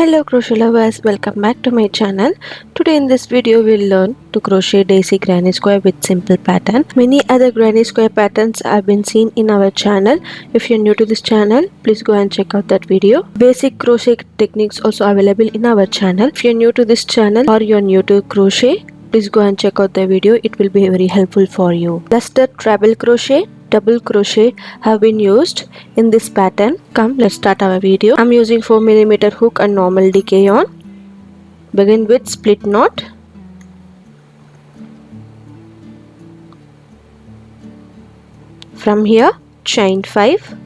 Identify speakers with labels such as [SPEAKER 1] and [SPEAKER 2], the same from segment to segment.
[SPEAKER 1] Hello crochet lovers, welcome back to my channel. Today in this video we'll learn to crochet daisy granny square with simple pattern. Many other granny square patterns have been seen in our channel. If you're new to this channel, please go and check out that video. Basic crochet techniques also available in our channel. If you're new to this channel or you're new to crochet, please go and check out the video. It will be very helpful for you. Cluster treble crochet, double crochet have been used in this pattern. Come, let's start our video. I'm using 4mm hook and normal decay yarn. Begin with split knot. From here, chain 5.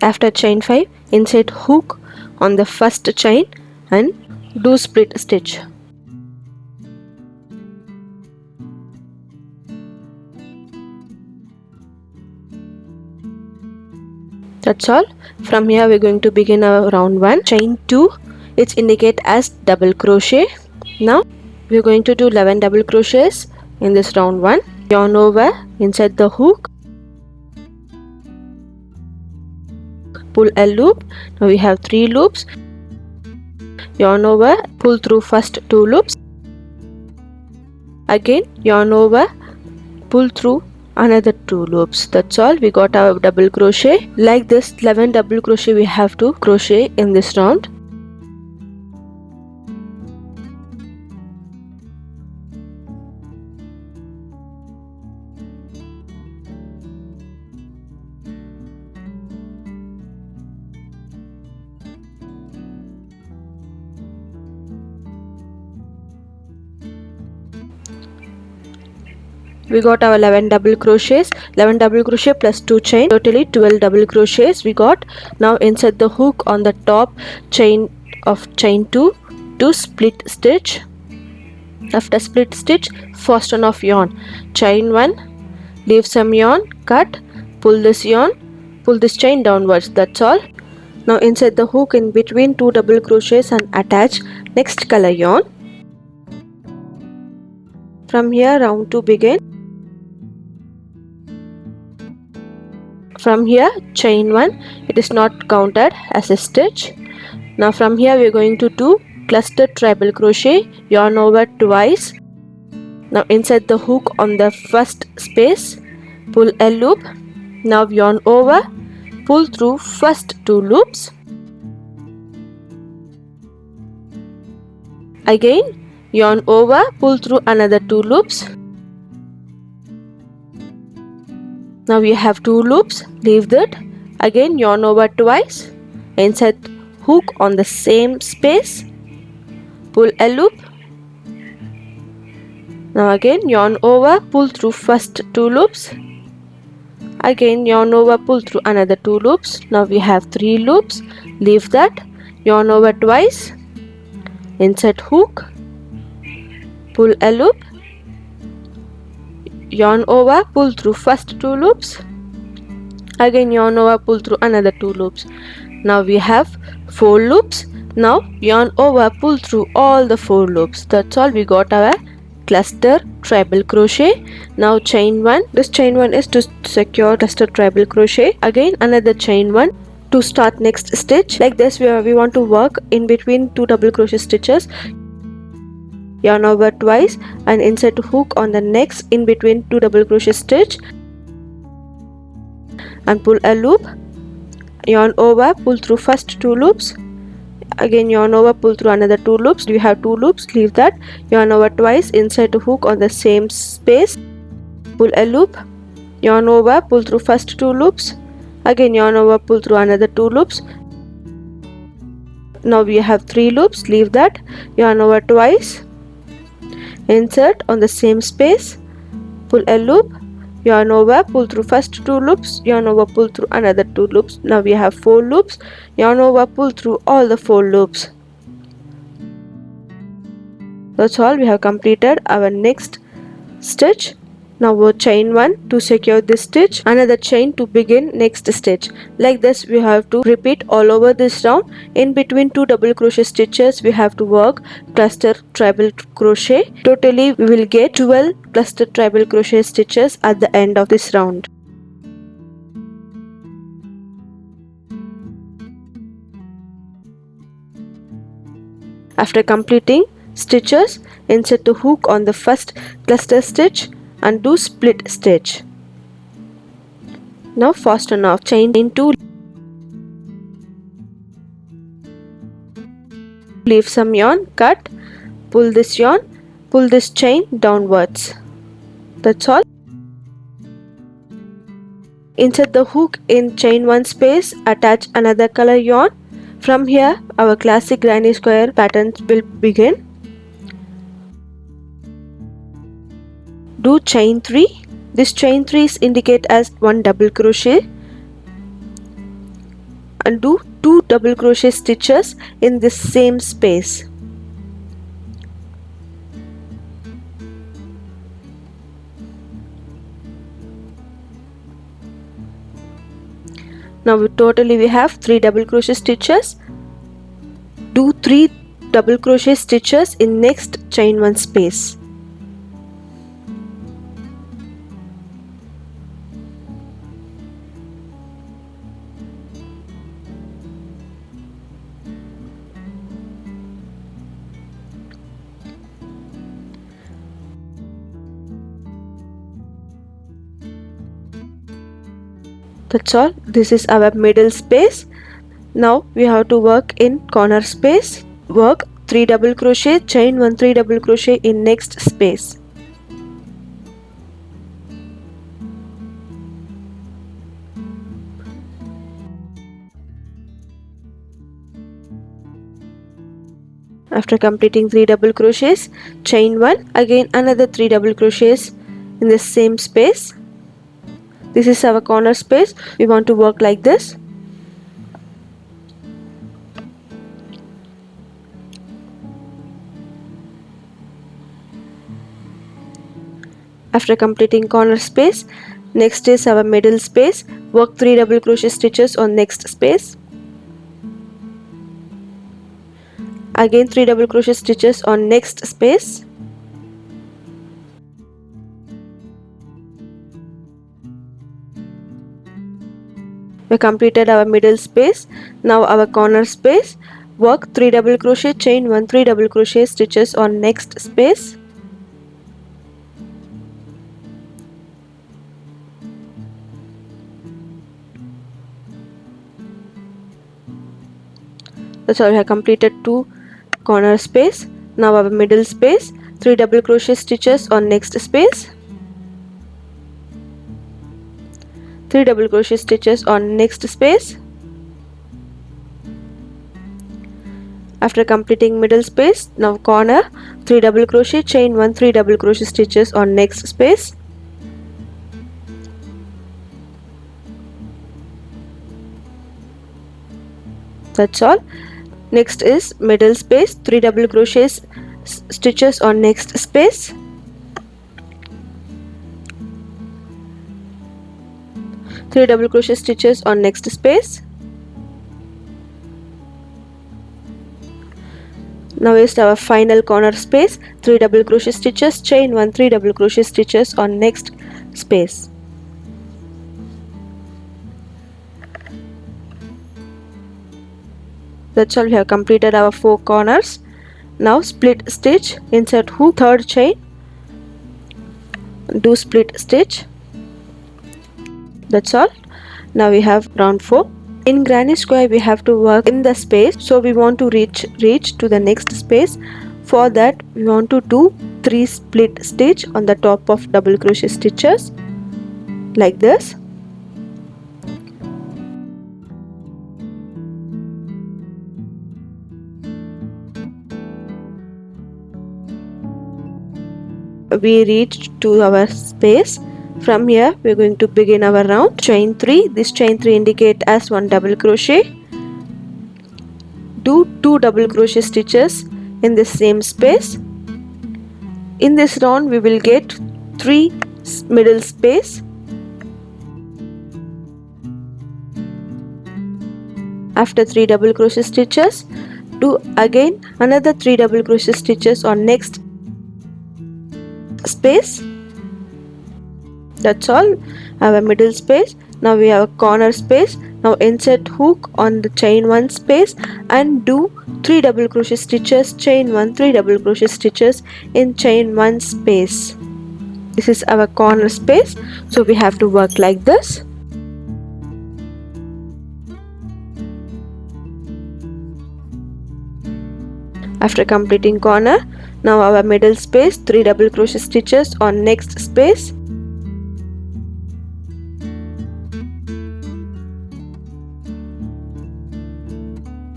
[SPEAKER 1] After chain 5, insert hook on the first chain and do split stitch. That's all. From here we're going to begin our round 1. Chain 2, it's indicate as double crochet. Now we're going to do 11 double crochets in this round 1. Yarn over, insert the hook, pull a loop. Now we have 3 loops. Yarn over, pull through first 2 loops. Again yarn over, pull through another 2 loops. That's all. We got our double crochet. Like this 11 double crochet we have to crochet in this round. We got our 11 double crochets, 11 double crochet plus 2 chain, totally 12 double crochets we got. Now insert the hook on the top chain of chain 2 to split stitch. After split stitch, first one of yarn, chain 1, leave some yarn, cut, pull this yarn, pull this chain downwards. That's all. Now insert the hook in between 2 double crochets and attach next color yarn. From here round 2 begin. From here chain 1, it is not counted as a stitch. Now from here we are going to do cluster treble crochet, yarn over twice. Now insert the hook on the first space, pull a loop. Now yarn over, pull through first 2 loops. Again yarn over, pull through another 2 loops. Now we have 2 loops, leave that. Again yarn over twice, insert hook on the same space, pull a loop. Now again yarn over, pull through first 2 loops. Again yarn over, pull through another 2 loops. Now we have 3 loops, leave that. Yarn over twice, insert hook, pull a loop. Yarn over, pull through first 2 loops. Again yarn over, pull through another 2 loops. Now we have 4 loops. Now yarn over, pull through all the 4 loops. That's all. We got our cluster treble crochet. Now chain 1. This chain 1 is to secure cluster treble crochet. Again another chain 1 to start next stitch. Like this we want to work in between 2 double crochet stitches. Yarn over twice and insert hook on the next in between 2 double crochet stitch and pull a loop. Yarn over, pull through first 2 loops. Again yarn over, pull through another 2 loops. We have 2 loops, leave that. Yarn over twice, insert a hook on the same space, pull a loop. Yarn over, pull through first 2 loops. Again yarn over, pull through another 2 loops. Now we have 3 loops, leave that. Yarn over twice, insert on the same space, pull a loop. Yarn over, pull through first 2 loops. Yarn over, pull through another 2 loops. Now we have 4 loops. Yarn over, pull through all the 4 loops. That's all. We have completed our next stitch. Now we'll chain 1 to secure this stitch, another chain to begin next stitch. Like this we have to repeat all over this round. In between 2 double crochet stitches we have to work cluster treble crochet. Totally we will get 12 cluster treble crochet stitches at the end of this round. After completing stitches, insert the hook on the first cluster stitch and do split stitch. Now fasten off, chain 2, leave some yarn, cut, pull this yarn, pull this chain downwards. That's all. Insert the hook in chain 1 space, attach another color yarn. From here our classic granny square pattern will begin. Do chain 3. This chain 3 is indicate as 1 double crochet and do 2 double crochet stitches in this same space. Now totally we have 3 double crochet stitches. Do 3 double crochet stitches in next chain 1 space. That's all. This is our middle space. Now we have to work in corner space. Work 3 double crochet, chain 1 3 double crochet in next space. After completing 3 double crochets, chain 1, again another 3 double crochets in the same space. This is our corner space. We want to work like this. After completing corner space, next is our middle space. Work 3 double crochet stitches on next space. Again 3 double crochet stitches on next space. We completed our middle space. Now our corner space. Work 3 double crochet, chain 1 3 double crochet stitches on next space. That's all. We have completed 2 corner space. Now our middle space, 3 double crochet stitches on next space, 3 double crochet stitches on next space. After completing middle space, now corner, 3 double crochet, chain 1 3 double crochet stitches on next space. That's all. Next is middle space, 3 double crochet stitches on next space. Three double crochet stitches on next space. Now is our final corner space, 3 double crochet stitches, chain 1 3 double crochet stitches on next space. That's all. We have completed our 4 corners. Now split stitch, insert hook, third chain, do split stitch. That's all. Now we have round 4. In granny square we have to work in the space, so we want to reach to the next space. For that we want to do 3 split stitch on the top of double crochet stitches like this. We reached to our space. From here we are going to begin our round. Chain 3. This chain 3 indicate as 1 double crochet. Do 2 double crochet stitches in the same space. In this round we will get 3 middle space. After 3 double crochet stitches, do again another 3 double crochet stitches on next space. That's all. Have a middle space. Now we have a corner space. Now insert hook on the chain 1 space and do 3 double crochet stitches, chain 1, 3 double crochet stitches in chain 1 space. This is our corner space, so we have to work like this. After completing corner, now our middle space, 3 double crochet stitches on next space.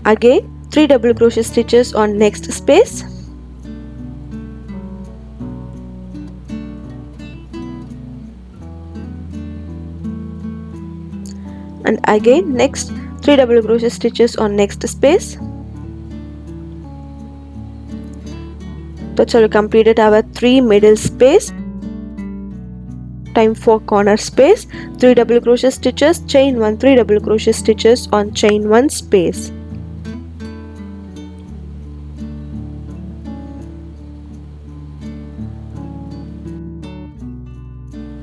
[SPEAKER 1] Again 3 double crochet stitches on next space. And again next 3 double crochet stitches on next space. That's how we completed our 3 middle space. Time for corner space, 3 double crochet stitches, chain 1, 3 double crochet stitches on chain 1 space.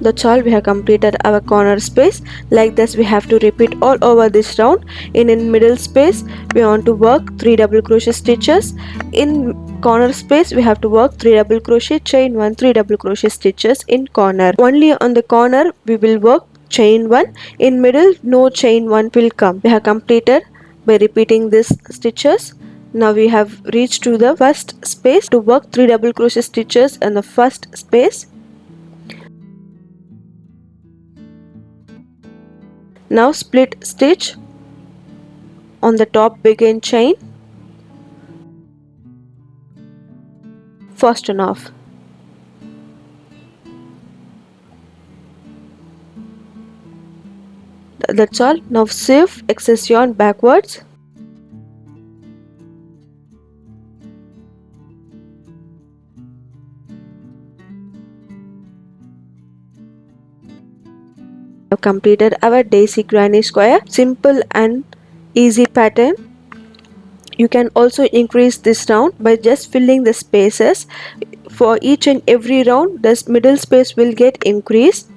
[SPEAKER 1] That's all, we have completed our corner space. Like this we have to repeat all over this round. In middle space we want to work 3 double crochet stitches. In corner space we have to work 3 double crochet, chain 1, 3 double crochet stitches in corner. Only on the corner we will work chain 1. In middle no chain 1 will come. We have completed by repeating these stitches. Now we have reached to the first space to work 3 double crochet stitches in the first space. Now split stitch on the top begin chain, first and off. That's all. Now shift excess yarn backwards. Have completed our daisy granny square. Simple and easy pattern. You can also increase this round by just filling the spaces. For each and every round this middle space will get increased.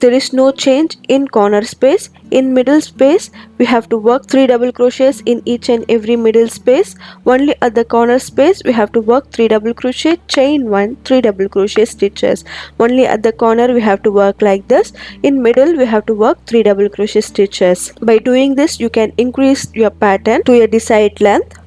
[SPEAKER 1] There is no change in corner space. In middle space we have to work 3 double crochets in each and every middle space. Only at the corner space we have to work 3 double crochet, chain 1, 3 double crochet stitches. Only at the corner we have to work like this. In middle we have to work 3 double crochet stitches. By doing this you can increase your pattern to your desired length.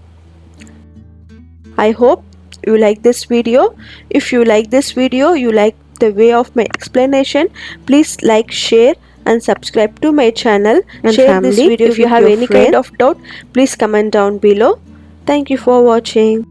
[SPEAKER 1] I hope you like this video. If you like this video, you like the way of my explanation, please like, share and subscribe to my channel and share family. This video if you have any kind of doubt, please comment down below. Thank you for watching.